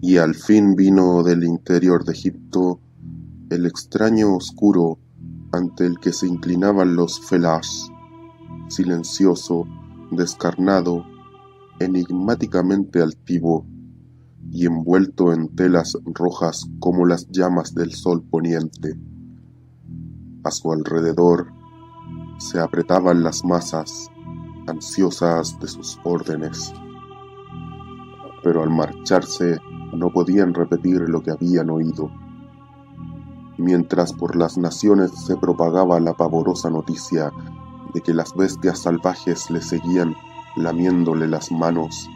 Y al fin vino del interior de Egipto el extraño oscuro ante el que se inclinaban los felás, silencioso, descarnado, enigmáticamente altivo, y envuelto en telas rojas como las llamas del sol poniente. A su alrededor se apretaban las masas, ansiosas de sus órdenes, pero al marcharse no podían repetir lo que habían oído. Mientras por las naciones se propagaba la pavorosa noticia de que las bestias salvajes le seguían lamiéndole las manos,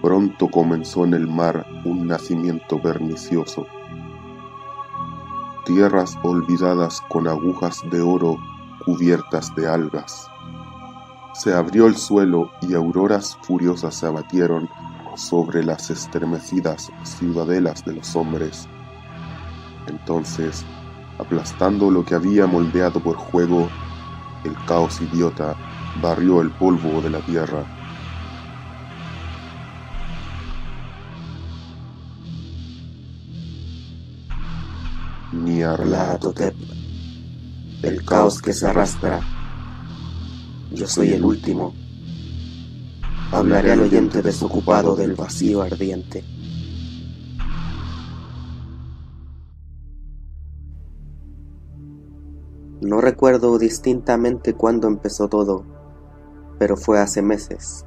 pronto comenzó en el mar un nacimiento pernicioso. Tierras olvidadas con agujas de oro cubiertas de algas. Se abrió el suelo y auroras furiosas se abatieron sobre las estremecidas ciudadelas de los hombres. Entonces, aplastando lo que había moldeado por juego, el caos idiota barrió el polvo de la tierra. Nyarlathotep, el caos que se arrastra. Yo soy el último. Hablaré al oyente desocupado del vacío ardiente. No recuerdo distintamente cuándo empezó todo, pero fue hace meses.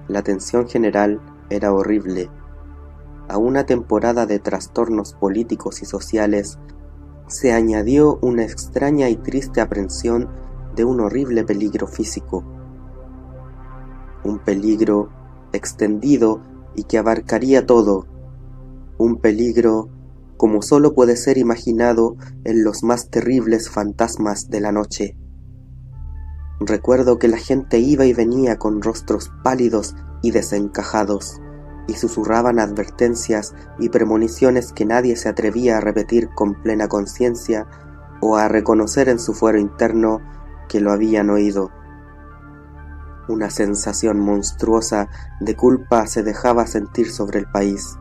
La tensión general era horrible. A una temporada de trastornos políticos y sociales se añadió una extraña y triste aprensión de un horrible peligro físico. Un peligro extendido y que abarcaría todo. Un peligro como solo puede ser imaginado en los más terribles fantasmas de la noche. Recuerdo que la gente iba y venía con rostros pálidos y desencajados, y susurraban advertencias y premoniciones que nadie se atrevía a repetir con plena conciencia o a reconocer en su fuero interno que lo habían oído. Una sensación monstruosa de culpa se dejaba sentir sobre el país,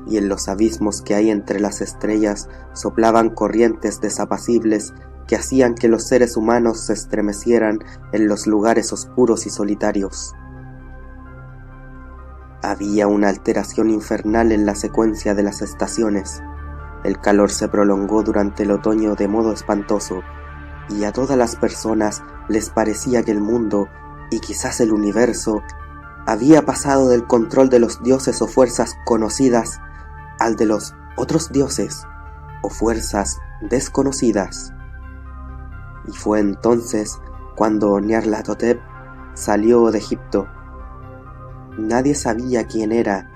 y en los abismos que hay entre las estrellas soplaban corrientes desapacibles que hacían que los seres humanos se estremecieran en los lugares oscuros y solitarios. Había una alteración infernal en la secuencia de las estaciones. El calor se prolongó durante el otoño de modo espantoso, y a todas las personas les parecía que el mundo, y quizás el universo, había pasado del control de los dioses o fuerzas conocidas al de los otros dioses o fuerzas desconocidas. Y fue entonces cuando Nyarlathotep salió de Egipto. Nadie sabía quién era,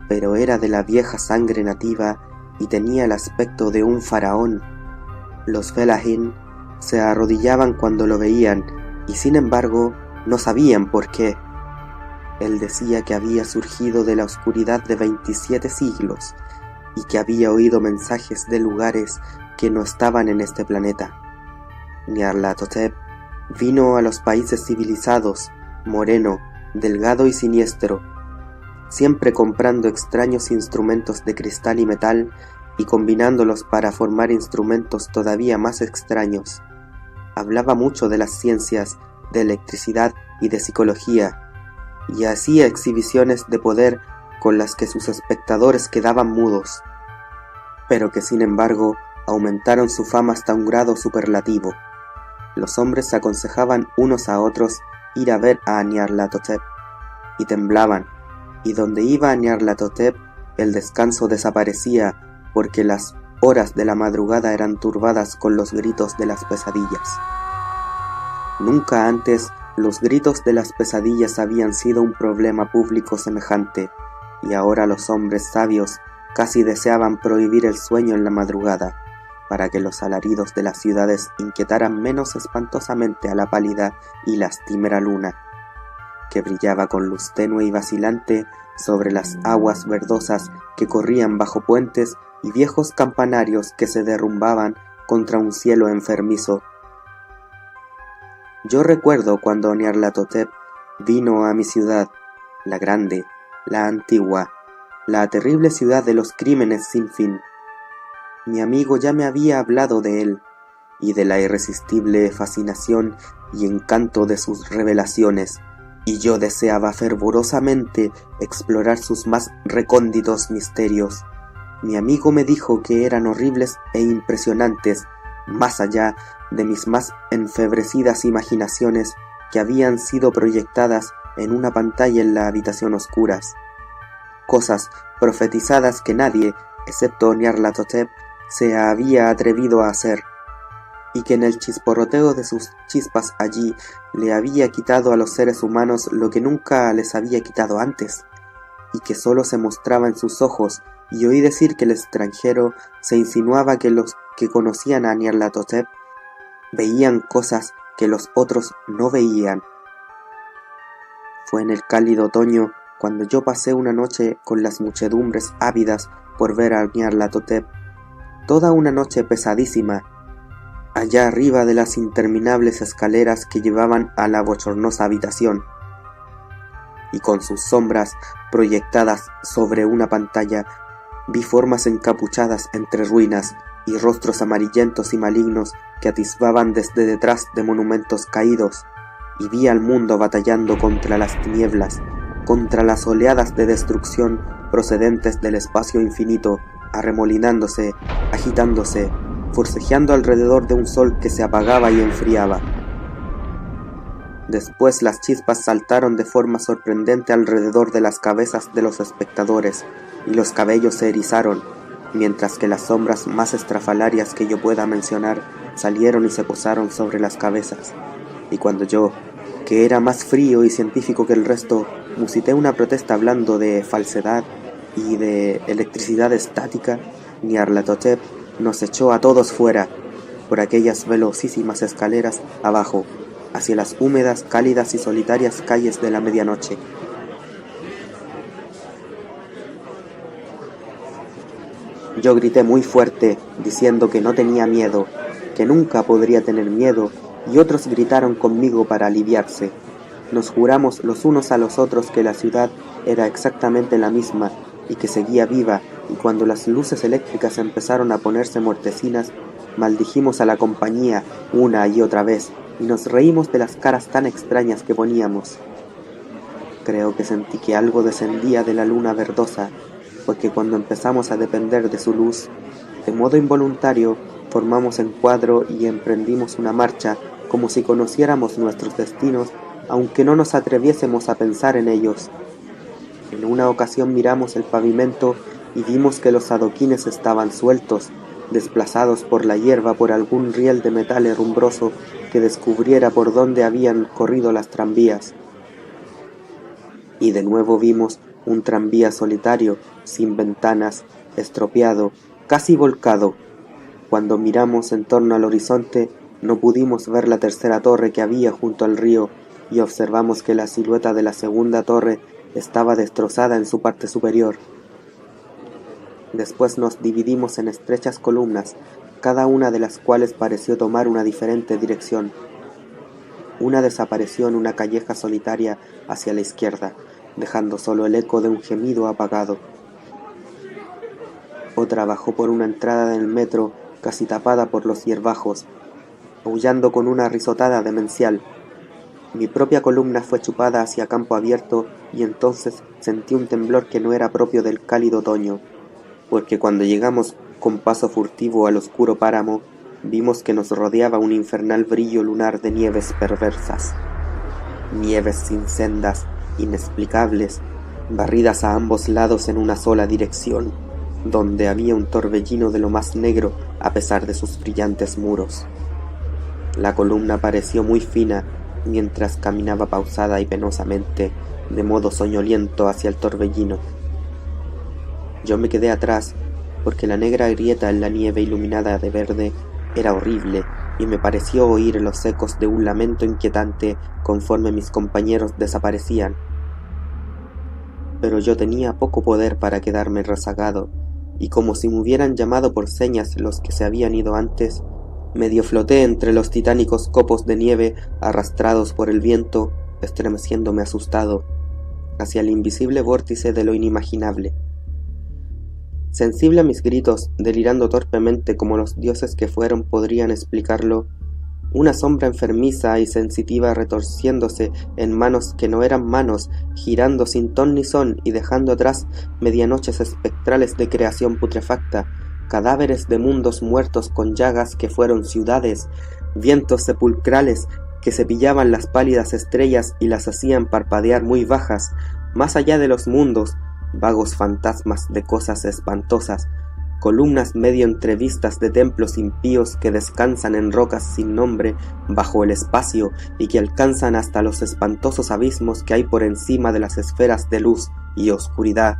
pero era de la vieja sangre nativa y tenía el aspecto de un faraón. Los fellahin se arrodillaban cuando lo veían y sin embargo no sabían por qué. Él decía que había surgido de la oscuridad de 27 siglos y que había oído mensajes de lugares que no estaban en este planeta. Nyarlathotep vino a los países civilizados, moreno, delgado y siniestro, siempre comprando extraños instrumentos de cristal y metal y combinándolos para formar instrumentos todavía más extraños. Hablaba mucho de las ciencias, de electricidad y de psicología, y hacía exhibiciones de poder con las que sus espectadores quedaban mudos, pero que sin embargo aumentaron su fama hasta un grado superlativo. Los hombres se aconsejaban unos a otros ir a ver a Nyarlathotep, y temblaban, y donde iba Nyarlathotep el descanso desaparecía porque las horas de la madrugada eran turbadas con los gritos de las pesadillas. Nunca antes los gritos de las pesadillas habían sido un problema público semejante, y ahora los hombres sabios casi deseaban prohibir el sueño en la madrugada, para que los alaridos de las ciudades inquietaran menos espantosamente a la pálida y lastimera luna, que brillaba con luz tenue y vacilante sobre las aguas verdosas que corrían bajo puentes y viejos campanarios que se derrumbaban contra un cielo enfermizo. Yo recuerdo cuando Nyarlathotep vino a mi ciudad, la grande, la antigua, la terrible ciudad de los crímenes sin fin. Mi amigo ya me había hablado de él, y de la irresistible fascinación y encanto de sus revelaciones, y yo deseaba fervorosamente explorar sus más recónditos misterios. Mi amigo me dijo que eran horribles e impresionantes, más allá de mis más enfebrecidas imaginaciones que habían sido proyectadas en una pantalla en la habitación oscuras. Cosas profetizadas que nadie, excepto Nyarlathotep, se había atrevido a hacer, y que en el chisporroteo de sus chispas allí le había quitado a los seres humanos lo que nunca les había quitado antes, y que sólo se mostraba en sus ojos, y oí decir que el extranjero se insinuaba que los que conocían a Nyarlathotep veían cosas que los otros no veían. Fue en el cálido otoño cuando yo pasé una noche con las muchedumbres ávidas por ver a Nyarlathotep, toda una noche pesadísima, allá arriba de las interminables escaleras que llevaban a la bochornosa habitación, y con sus sombras proyectadas sobre una pantalla, vi formas encapuchadas entre ruinas y rostros amarillentos y malignos que atisbaban desde detrás de monumentos caídos, y vi al mundo batallando contra las tinieblas, contra las oleadas de destrucción procedentes del espacio infinito, arremolinándose, agitándose, forcejeando alrededor de un sol que se apagaba y enfriaba. Después las chispas saltaron de forma sorprendente alrededor de las cabezas de los espectadores, y los cabellos se erizaron, mientras que las sombras más estrafalarias que yo pueda mencionar salieron y se posaron sobre las cabezas. Y cuando yo, que era más frío y científico que el resto, musité una protesta hablando de falsedad y de electricidad estática, Nyarlathotep nos echó a todos fuera, por aquellas velocísimas escaleras abajo, hacia las húmedas, cálidas y solitarias calles de la medianoche. Yo grité muy fuerte, diciendo que no tenía miedo, que nunca podría tener miedo, y otros gritaron conmigo para aliviarse. Nos juramos los unos a los otros que la ciudad era exactamente la misma, y que seguía viva, y cuando las luces eléctricas empezaron a ponerse mortecinas, maldijimos a la compañía una y otra vez, y nos reímos de las caras tan extrañas que poníamos. Creo que sentí que algo descendía de la luna verdosa, porque cuando empezamos a depender de su luz, de modo involuntario, formamos encuadro y emprendimos una marcha como si conociéramos nuestros destinos, aunque no nos atreviésemos a pensar en ellos. En una ocasión miramos el pavimento y vimos que los adoquines estaban sueltos, desplazados por la hierba por algún riel de metal herrumbroso que descubriera por dónde habían corrido las tranvías. Y de nuevo vimos un tranvía solitario, sin ventanas, estropeado, casi volcado. Cuando miramos en torno al horizonte, no pudimos ver la tercera torre que había junto al río, y observamos que la silueta de la segunda torre estaba destrozada en su parte superior. Después nos dividimos en estrechas columnas, cada una de las cuales pareció tomar una diferente dirección. Una desapareció en una calleja solitaria hacia la izquierda, dejando solo el eco de un gemido apagado. Otra bajó por una entrada del metro casi tapada por los hierbajos, aullando con una risotada demencial. Mi propia columna fue chupada hacia campo abierto y entonces sentí un temblor que no era propio del cálido otoño, porque cuando llegamos con paso furtivo al oscuro páramo, vimos que nos rodeaba un infernal brillo lunar de nieves perversas. Nieves sin sendas, inexplicables, barridas a ambos lados en una sola dirección, donde había un torbellino de lo más negro a pesar de sus brillantes muros. La columna pareció muy fina mientras caminaba pausada y penosamente, de modo soñoliento hacia el torbellino. Yo me quedé atrás, porque la negra grieta en la nieve iluminada de verde era horrible, y me pareció oír los ecos de un lamento inquietante conforme mis compañeros desaparecían. Pero yo tenía poco poder para quedarme rezagado, y como si me hubieran llamado por señas los que se habían ido antes, medio floté entre los titánicos copos de nieve arrastrados por el viento, estremeciéndome asustado. hacia el invisible vórtice de lo inimaginable. Sensible a mis gritos, delirando torpemente como los dioses que fueron podrían explicarlo, una sombra enfermiza y sensitiva retorciéndose en manos que no eran manos, girando sin ton ni son y dejando atrás medianoches espectrales de creación putrefacta, cadáveres de mundos muertos con llagas que fueron ciudades, vientos sepulcrales que cepillaban las pálidas estrellas y las hacían parpadear muy bajas, más allá de los mundos, vagos fantasmas de cosas espantosas, columnas medio entrevistas de templos impíos que descansan en rocas sin nombre bajo el espacio y que alcanzan hasta los espantosos abismos que hay por encima de las esferas de luz y oscuridad,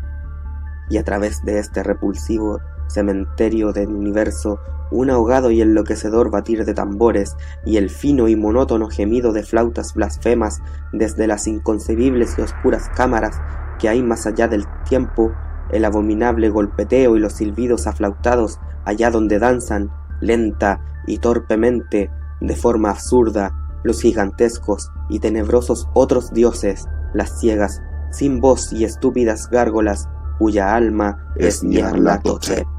y a través de este repulsivo cementerio del universo, un ahogado y enloquecedor batir de tambores y el fino y monótono gemido de flautas blasfemas desde las inconcebibles y oscuras cámaras que hay más allá del tiempo, el abominable golpeteo y los silbidos aflautados allá donde danzan, lenta y torpemente, de forma absurda, los gigantescos y tenebrosos otros dioses, las ciegas, sin voz y estúpidas gárgolas, cuya alma es Nyarlathotep.